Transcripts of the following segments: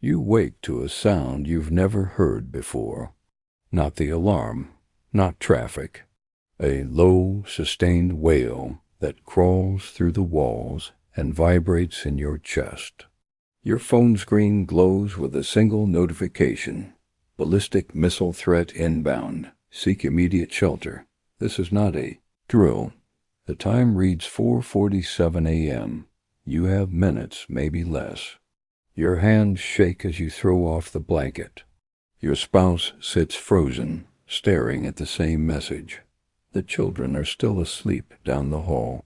You wake to a sound you've never heard before. Not the alarm, not traffic. A low, sustained wail that crawls through the walls and vibrates in your chest. Your phone screen glows with a single notification. Ballistic missile threat inbound. Seek immediate shelter. This is not a drill. The time reads 4:47 a.m. You have minutes, maybe less. Your hands shake as you throw off the blanket. Your spouse sits frozen, staring at the same message. The children are still asleep down the hall.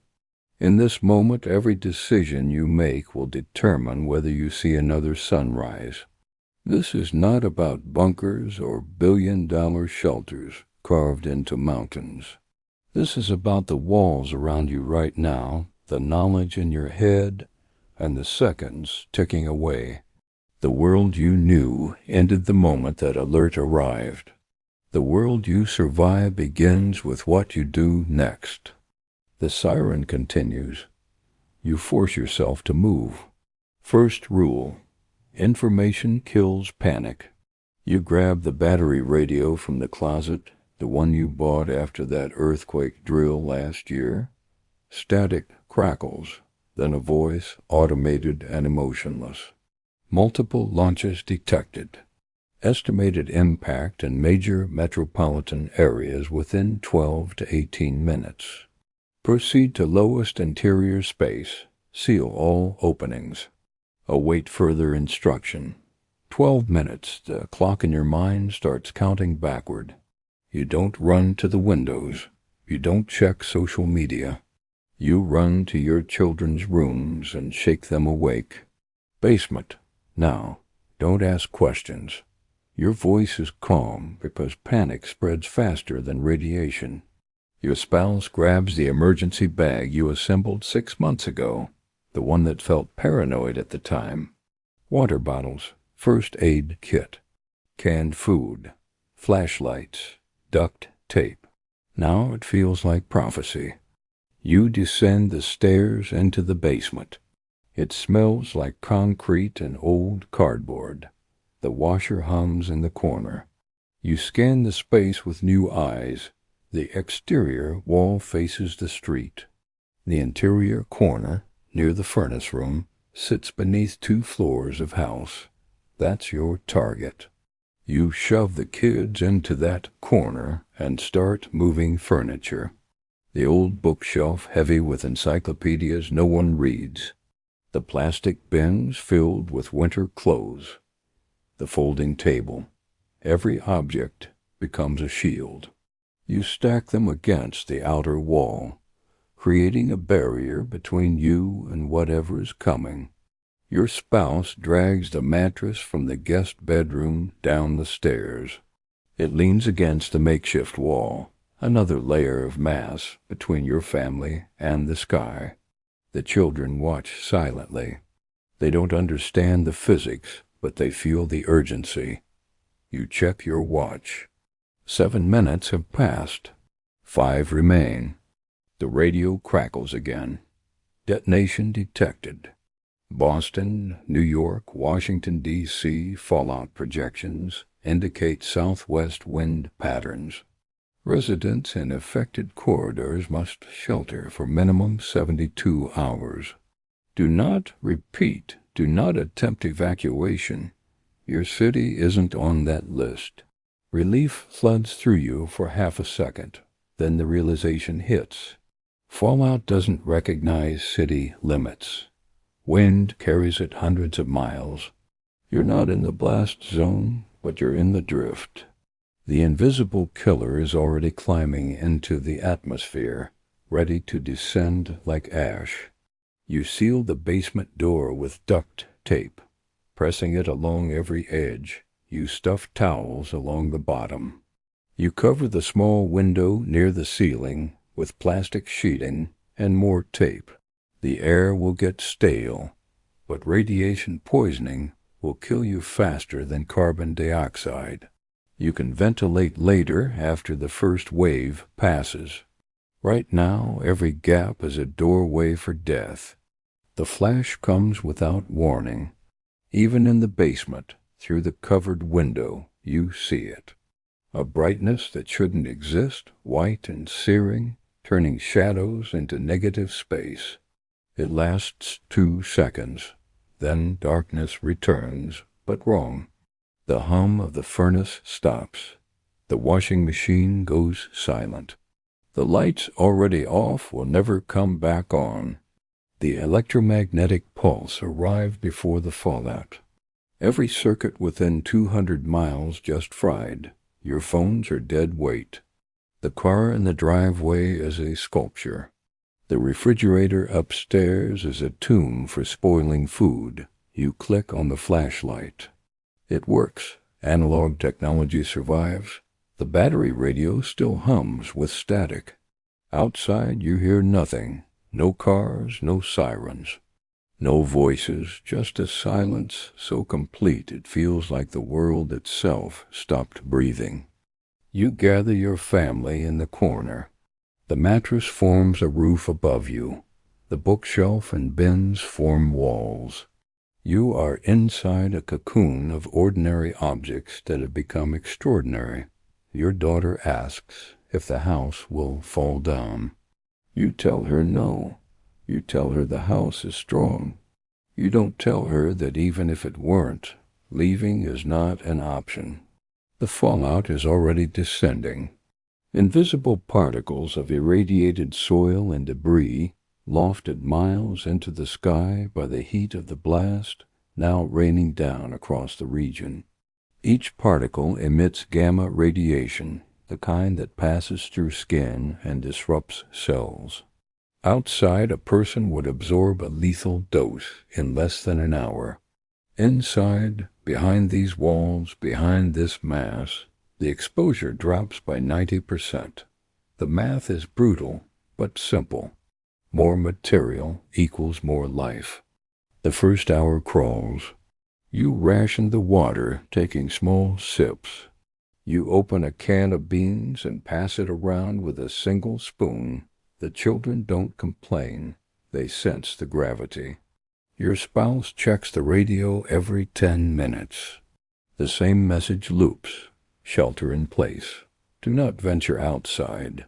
In this moment, every decision you make will determine whether you see another sunrise. This is not about bunkers or billion-dollar shelters carved into mountains. This is about the walls around you right now, the knowledge in your head, and the seconds ticking away. The world you knew ended the moment that alert arrived. The world you survive begins with what you do next. The siren continues. You force yourself to move. First rule: information kills panic. You grab the battery radio from the closet, the one you bought after that earthquake drill last year. Static crackles, then a voice, automated and emotionless. Multiple launches detected. Estimated impact in major metropolitan areas within 12 to 18 minutes. Proceed to lowest interior space. Seal all openings. Await further instruction. 12 minutes, the clock in your mind starts counting backward. You don't run to the windows. You don't check social media. You run to your children's rooms and shake them awake. Basement. Now, don't ask questions. Your voice is calm because panic spreads faster than radiation. Your spouse grabs the emergency bag you assembled 6 months ago, the one that felt paranoid at the time. Water bottles, first aid kit, canned food, flashlights, duct tape. Now it feels like prophecy. You descend the stairs into the basement. It smells like concrete and old cardboard. The washer hums in the corner. You scan the space with new eyes. The exterior wall faces the street. The interior corner, near the furnace room, sits beneath 2 floors of house. That's your target. You shove the kids into that corner and start moving furniture. The old bookshelf heavy with encyclopedias no one reads. The plastic bins filled with winter clothes. The folding table. Every object becomes a shield. You stack them against the outer wall, creating a barrier between you and whatever is coming. Your spouse drags the mattress from the guest bedroom down the stairs. It leans against the makeshift wall, another layer of mass between your family and the sky. The children watch silently. They don't understand the physics, but they feel the urgency. You check your watch. 7 minutes have passed. 5 remain. The radio crackles again. Detonation detected. Boston, New York, Washington, D.C. fallout projections indicate southwest wind patterns. Residents in affected corridors must shelter for minimum 72 hours. Do not attempt evacuation. Your city isn't on that list. Relief floods through you for half a second. Then the realization hits. Fallout doesn't recognize city limits. Wind carries it hundreds of miles. You're not in the blast zone, but you're in the drift. The invisible killer is already climbing into the atmosphere, ready to descend like ash. You seal the basement door with duct tape, pressing it along every edge. You stuff towels along the bottom. You cover the small window near the ceiling with plastic sheeting and more tape. The air will get stale, but radiation poisoning will kill you faster than carbon dioxide. You can ventilate later after the first wave passes. Right now, every gap is a doorway for death. The flash comes without warning. Even in the basement, through the covered window, you see it. A brightness that shouldn't exist, white and searing, turning shadows into negative space. It lasts 2 seconds. Then darkness returns, but wrong. The hum of the furnace stops. The washing machine goes silent. The lights already off will never come back on. The electromagnetic pulse arrived before the fallout. Every circuit within 200 miles just fried. Your phones are dead weight. The car in the driveway is a sculpture. The refrigerator upstairs is a tomb for spoiling food. You click on the flashlight. It works. Analog technology survives. The battery radio still hums with static. Outside you hear nothing. No cars, no sirens. No voices, just a silence so complete it feels like the world itself stopped breathing. You gather your family in the corner. The mattress forms a roof above you. The bookshelf and bins form walls. You are inside a cocoon of ordinary objects that have become extraordinary. Your daughter asks if the house will fall down. You tell her no. You tell her the house is strong. You don't tell her that even if it weren't, leaving is not an option. The fallout is already descending. Invisible particles of irradiated soil and debris, lofted miles into the sky by the heat of the blast, now raining down across the region. Each particle emits gamma radiation, the kind that passes through skin and disrupts cells. Outside, a person would absorb a lethal dose in less than an hour. Inside, behind these walls, behind this mass, the exposure drops by 90%. The math is brutal, but simple. More material equals more life. The first hour crawls. You ration the water, taking small sips. You open a can of beans and pass it around with a single spoon. The children don't complain. They sense the gravity. Your spouse checks the radio every 10 minutes. The same message loops. Shelter in place. Do not venture outside.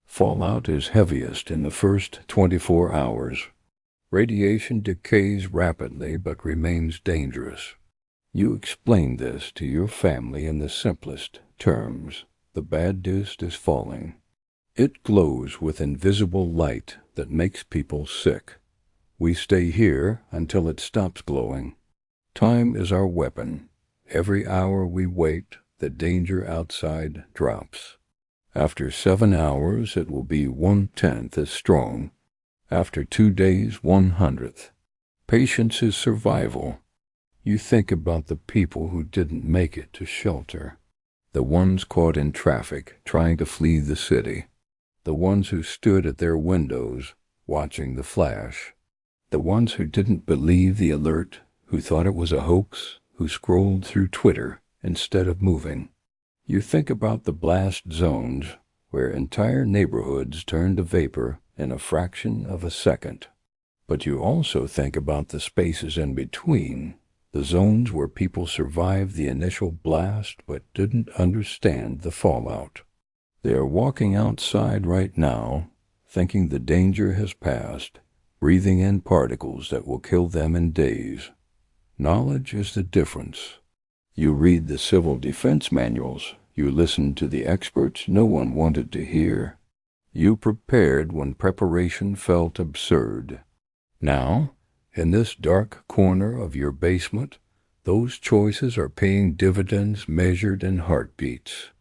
Fallout is heaviest in the first 24 hours. Radiation decays rapidly but remains dangerous. You explain this to your family in the simplest terms. The bad dust is falling. It glows with invisible light that makes people sick. We stay here until it stops glowing. Time is our weapon. Every hour we wait, the danger outside drops. After 7 hours, it will be 1/10 as strong. After 2 days, 1/100th. Patience is survival. You think about the people who didn't make it to shelter. The ones caught in traffic trying to flee the city. The ones who stood at their windows watching the flash. The ones who didn't believe the alert, who thought it was a hoax, who scrolled through Twitter instead of moving. You think about the blast zones where entire neighborhoods turned to vapor in a fraction of a second. But you also think about the spaces in between, the zones where people survived the initial blast but didn't understand the fallout. They are walking outside right now, thinking the danger has passed, breathing in particles that will kill them in days. Knowledge is the difference. You read the civil defense manuals. You listen to the experts no one wanted to hear. You prepared when preparation felt absurd. Now, in this dark corner of your basement, those choices are paying dividends measured in heartbeats.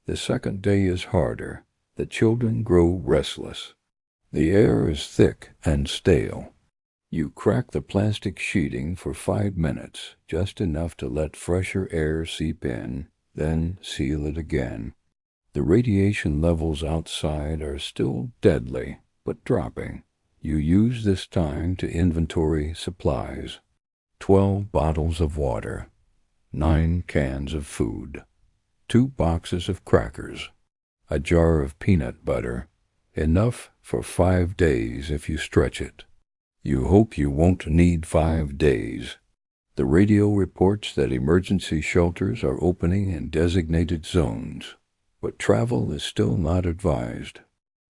The second day is harder. The children grow restless. The air is thick and stale. You crack the plastic sheeting for 5 minutes, just enough to let fresher air seep in, then seal it again. The radiation levels outside are still deadly, but dropping. You use this time to inventory supplies. 12 bottles of water, 9 cans of food, 2 boxes of crackers, a jar of peanut butter, enough for 5 days if you stretch it. You hope you won't need 5 days. The radio reports that emergency shelters are opening in designated zones, but travel is still not advised.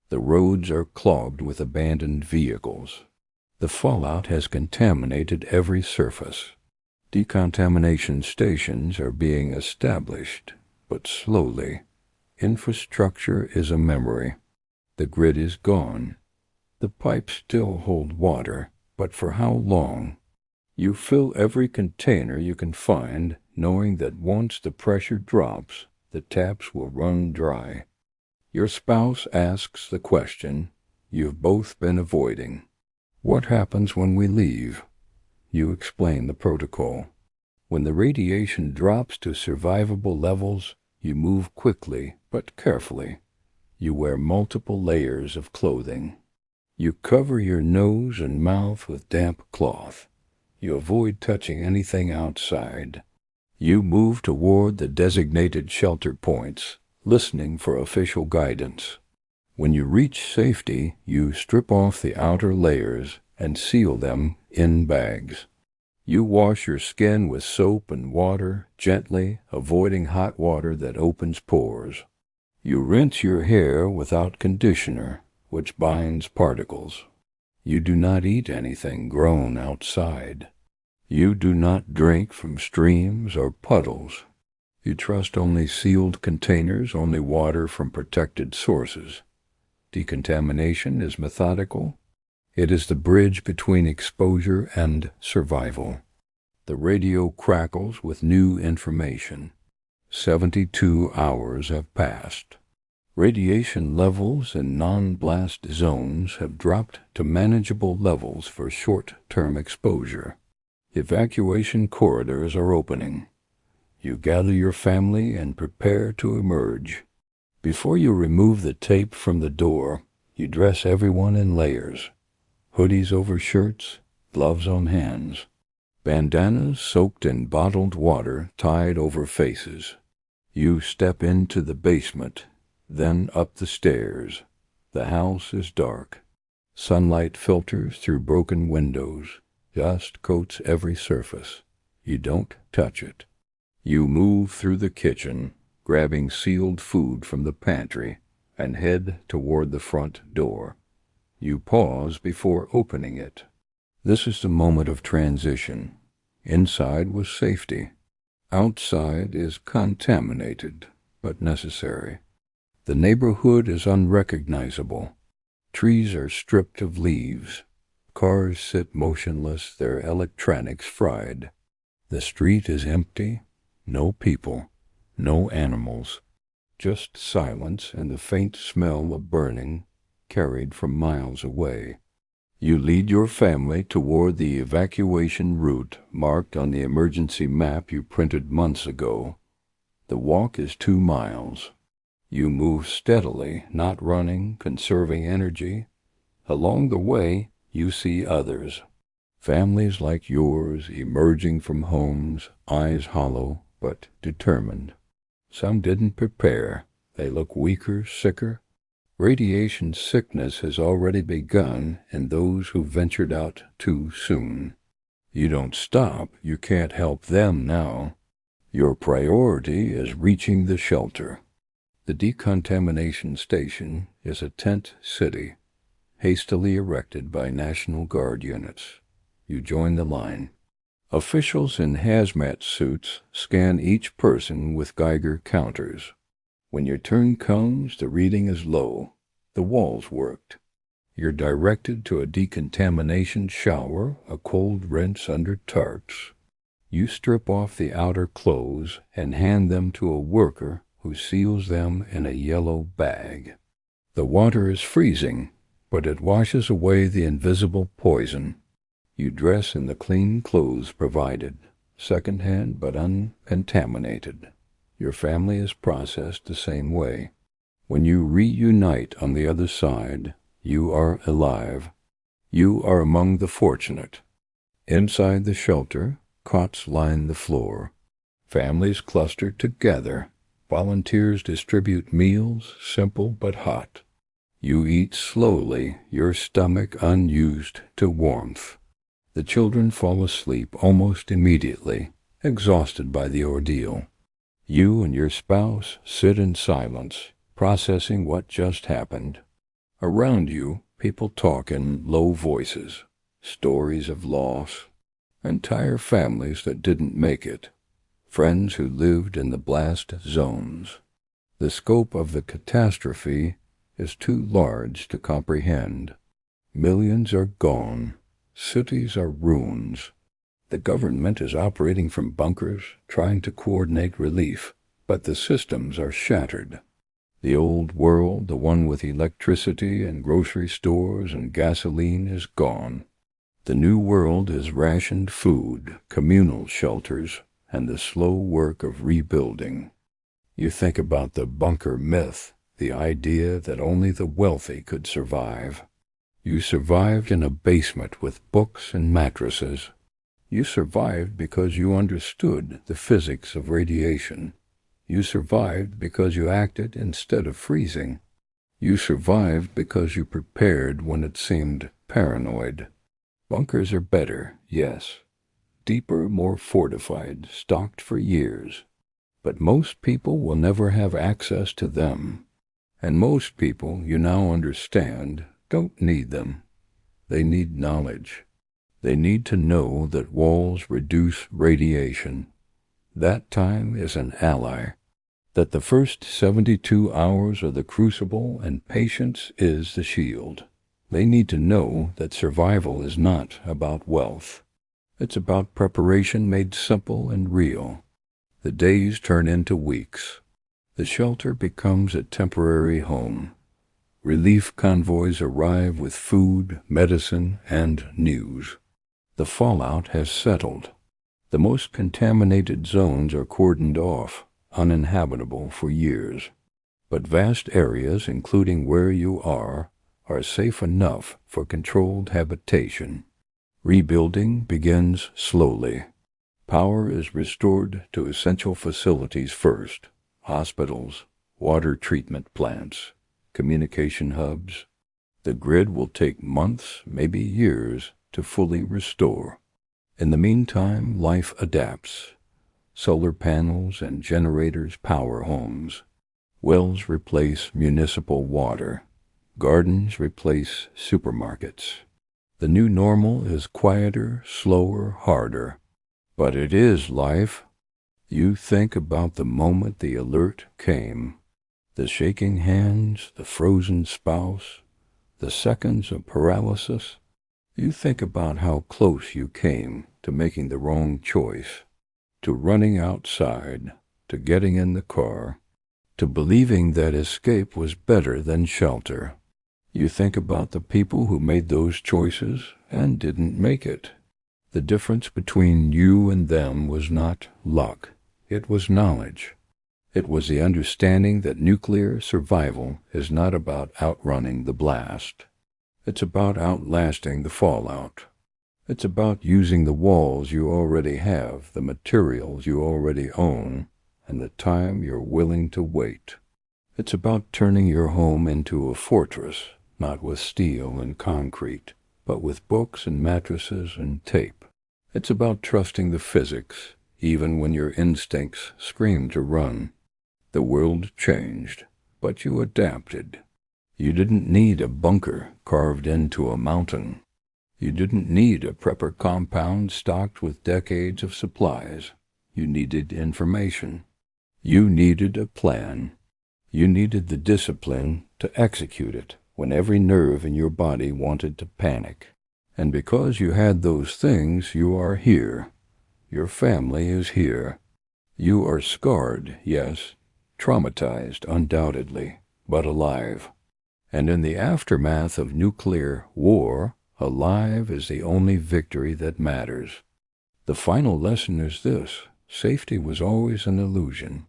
The roads are clogged with abandoned vehicles. The fallout has contaminated every surface. Decontamination stations are being established, but slowly. Infrastructure is a memory. The grid is gone. The pipes still hold water, but for how long? You fill every container you can find, knowing that once the pressure drops, the taps will run dry. Your spouse asks the question you've both been avoiding. What happens when we leave? You explain the protocol. When the radiation drops to survivable levels, you move quickly but carefully. You wear multiple layers of clothing. You cover your nose and mouth with damp cloth. You avoid touching anything outside. You move toward the designated shelter points, listening for official guidance. When you reach safety, you strip off the outer layers and seal them in bags. You wash your skin with soap and water, gently, avoiding hot water that opens pores. You rinse your hair without conditioner, which binds particles. You do not eat anything grown outside. You do not drink from streams or puddles. You trust only sealed containers, only water from protected sources. Decontamination is methodical. It is the bridge between exposure and survival. The radio crackles with new information. 72 hours have passed. Radiation levels in non-blast zones have dropped to manageable levels for short-term exposure. Evacuation corridors are opening. You gather your family and prepare to emerge. Before you remove the tape from the door, you dress everyone in layers. Hoodies over shirts, gloves on hands. Bandanas soaked in bottled water tied over faces. You step into the basement, then up the stairs. The house is dark. Sunlight filters through broken windows. Dust coats every surface. You don't touch it. You move through the kitchen, grabbing sealed food from the pantry, and head toward the front door. You pause before opening it. This is the moment of transition. Inside was safety. Outside is contaminated, but necessary. The neighborhood is unrecognizable. Trees are stripped of leaves. Cars sit motionless, their electronics fried. The street is empty. No people, no animals. Just silence and the faint smell of burning carried from miles away. You lead your family toward the evacuation route marked on the emergency map you printed months ago. The walk is 2 miles. You move steadily, not running, conserving energy. Along the way, you see others. Families like yours emerging from homes, eyes hollow but determined. Some didn't prepare. They look weaker, sicker. Radiation sickness has already begun in those who ventured out too soon. You don't stop. You can't help them now. Your priority is reaching the shelter. The decontamination station is a tent city, hastily erected by National Guard units. You join the line. Officials in hazmat suits scan each person with Geiger counters. When your turn comes, the reading is low. The walls worked. You're directed to a decontamination shower, a cold rinse under tarps. You strip off the outer clothes and hand them to a worker who seals them in a yellow bag. The water is freezing, but it washes away the invisible poison. You dress in the clean clothes provided, second-hand but uncontaminated. Your family is processed the same way. When you reunite on the other side, you are alive. You are among the fortunate. Inside the shelter, cots line the floor. Families cluster together. Volunteers distribute meals, simple but hot. You eat slowly, your stomach unused to warmth. The children fall asleep almost immediately, exhausted by the ordeal. You and your spouse sit in silence, processing what just happened. Around you, people talk in low voices, stories of loss, entire families that didn't make it, friends who lived in the blast zones. The scope of the catastrophe is too large to comprehend. Millions are gone. Cities are ruins. The government is operating from bunkers, trying to coordinate relief, but the systems are shattered. The old world, the one with electricity and grocery stores and gasoline, is gone. The new world is rationed food, communal shelters, and the slow work of rebuilding. You think about the bunker myth, the idea that only the wealthy could survive. You survived in a basement with books and mattresses. You survived because you understood the physics of radiation. You survived because you acted instead of freezing. You survived because you prepared when it seemed paranoid. Bunkers are better, yes. Deeper, more fortified, stocked for years. But most people will never have access to them. And most people, you now understand, don't need them. They need knowledge. They need to know that walls reduce radiation. That time is an ally. That the first 72 hours are the crucible and patience is the shield. They need to know that survival is not about wealth. It's about preparation made simple and real. The days turn into weeks. The shelter becomes a temporary home. Relief convoys arrive with food, medicine, and news. The fallout has settled. The most contaminated zones are cordoned off, uninhabitable for years. But vast areas, including where you are safe enough for controlled habitation. Rebuilding begins slowly. Power is restored to essential facilities first: hospitals, water treatment plants, communication hubs. The grid will take months, maybe years, to fully restore. In the meantime, life adapts. Solar panels and generators power homes. Wells replace municipal water. Gardens replace supermarkets. The new normal is quieter, slower, harder. But it is life. You think about the moment the alert came. The shaking hands, the frozen spouse, the seconds of paralysis. You think about how close you came to making the wrong choice, to running outside, to getting in the car, to believing that escape was better than shelter. You think about the people who made those choices and didn't make it. The difference between you and them was not luck. It was knowledge. It was the understanding that nuclear survival is not about outrunning the blast. It's about outlasting the fallout. It's about using the walls you already have, the materials you already own, and the time you're willing to wait. It's about turning your home into a fortress, not with steel and concrete, but with books and mattresses and tape. It's about trusting the physics, even when your instincts scream to run. The world changed, but you adapted. You didn't need a bunker carved into a mountain. You didn't need a prepper compound stocked with decades of supplies. You needed information. You needed a plan. You needed the discipline to execute it when every nerve in your body wanted to panic. And because you had those things, you are here. Your family is here. You are scarred, yes, traumatized, undoubtedly, but alive. And in the aftermath of nuclear war, alive is the only victory that matters. The final lesson is this: safety was always an illusion.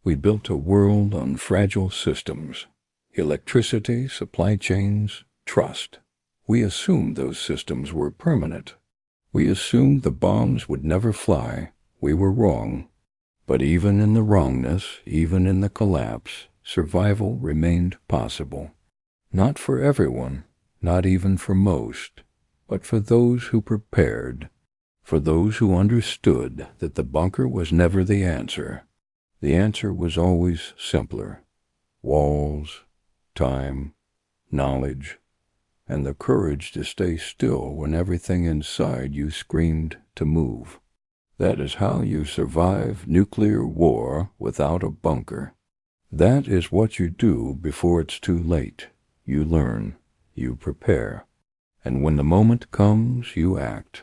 We built a world on fragile systems: electricity, supply chains, trust. We assumed those systems were permanent. We assumed the bombs would never fly. We were wrong. But even in the wrongness, even in the collapse, survival remained possible. Not for everyone, not even for most. But for those who prepared, for those who understood that the bunker was never the answer was always simpler. Walls, time, knowledge, and the courage to stay still when everything inside you screamed to move. That is how you survive nuclear war without a bunker. That is what you do before it's too late. You learn, you prepare, and when the moment comes, you act.